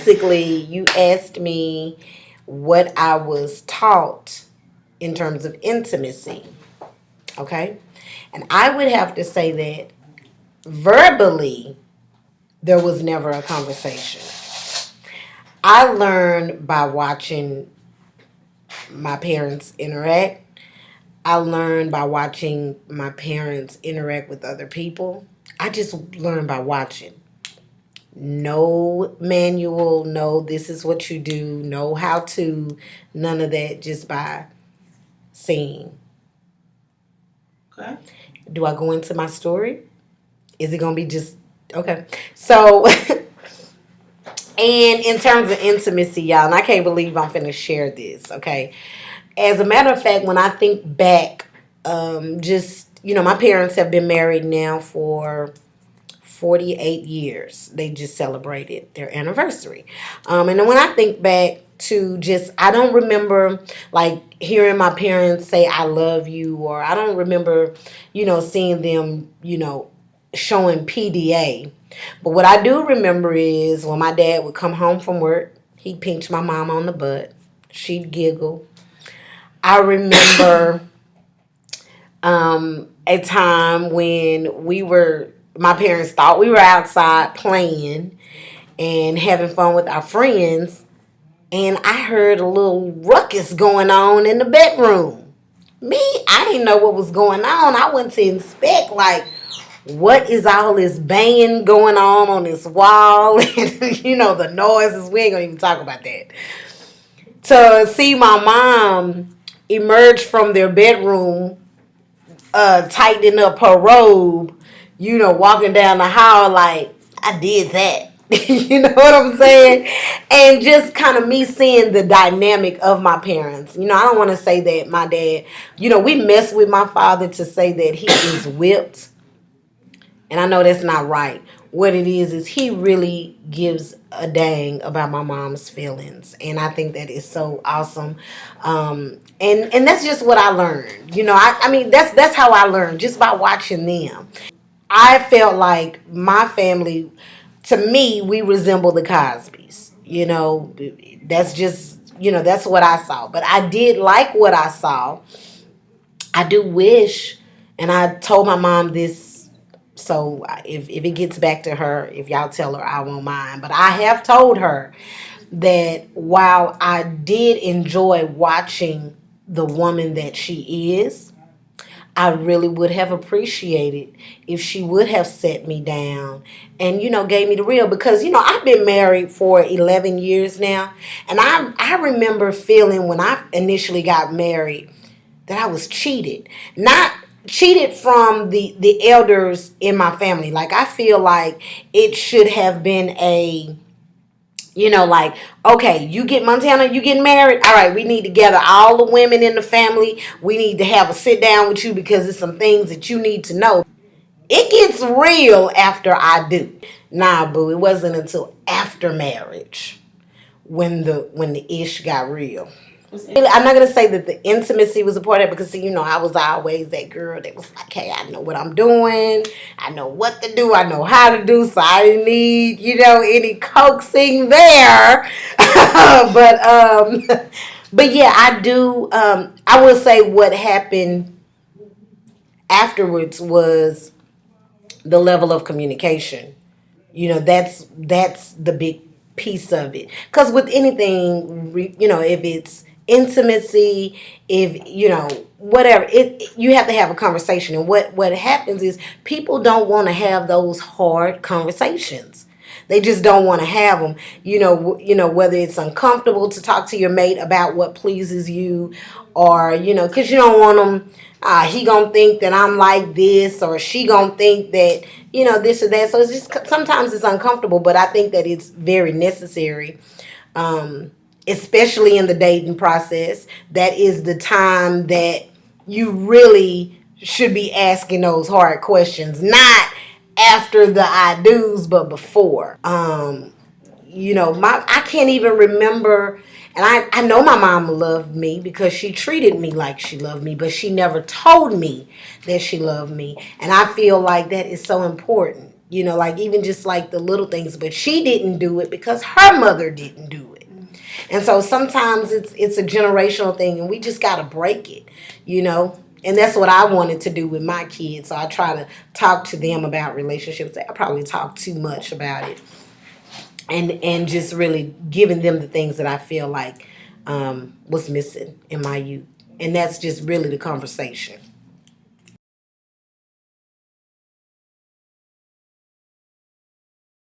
basically, you asked me what I was taught in terms of intimacy. Okay? And I would have to say that verbally, there was never a conversation. I learned by watching my parents interact. I learned by watching my parents interact with other people. I just learned by watching. No manual, no, this is what you do, no how to, none of that, just by seeing. Okay. Do I go into my story? Is it going to be just, okay. So, and in terms of intimacy, y'all, and I can't believe I'm finna share this, okay? As a matter of fact, when I think back, just, my parents have been married now for 48 years. They just celebrated their anniversary. And then when I think back to just, I don't remember like hearing my parents say, I love you, or I don't remember, seeing them, showing PDA. But what I do remember is when my dad would come home from work, he'd pinch my mom on the butt. She'd giggle. I remember a time when my parents thought we were outside playing and having fun with our friends, and I heard a little ruckus going on in the bedroom. Me, I didn't know what was going on. I went to inspect, like, what is all this banging going on this wall? And, the noises. We ain't gonna even talk about that. To see my mom emerge from their bedroom, tightening up her robe, walking down the hall like, I did that. You know what I'm saying? And just kind of me seeing the dynamic of my parents. I don't want to say that my dad, we mess with my father to say that he is whipped. And I know that's not right. What it is he really gives a dang about my mom's feelings. And I think that is so awesome. And that's just what I learned. I mean, that's how I learned, just by watching them. I felt like my family, to me, we resemble the Cosbys. That's just, that's what I saw. But I did like what I saw. I do wish, and I told my mom this, so if it gets back to her, if y'all tell her, I won't mind. But I have told her that while I did enjoy watching the woman that she is, I really would have appreciated if she would have set me down and, gave me the real. Because, I've been married for 11 years now. And I remember feeling when I initially got married that I was cheated. Not cheated from the elders in my family. Like, I feel like it should have been like, okay, you get Montanna, you get married. All right, we need to gather all the women in the family. We need to have a sit down with you because there's some things that you need to know. It gets real after I do. Nah, boo, it wasn't until after marriage when the ish got real. I'm not gonna say that the intimacy was a part of it because, see, I was always that girl that was like, hey, I know what I'm doing, I know what to do, I know how to do, so I didn't need, any coaxing there. But yeah, I do. I will say what happened afterwards was the level of communication. That's the big piece of it. Because with anything, if it's intimacy, if whatever, you have to have a conversation. And what happens is people don't want to have those hard conversations. They just don't want to have them. Whether it's uncomfortable to talk to your mate about what pleases you, or because you don't want them. He gonna think that I'm like this, or she gonna think that this or that. So it's just sometimes it's uncomfortable, but I think that it's very necessary, especially in the dating process. That is the time that you really should be asking those hard questions, not after the I do's, but before. I can't even remember. And I know my mom loved me because she treated me like she loved me, but she never told me that she loved me. And I feel like that is so important. You know, like even just like the little things, but she didn't do it because her mother didn't do it. And so sometimes it's a generational thing, and we just got to break it, you know. And that's what I wanted to do with my kids. So I try to talk to them about relationships. I probably talk too much about it, and just really giving them the things that I feel like was missing in my youth. And that's just really the conversation.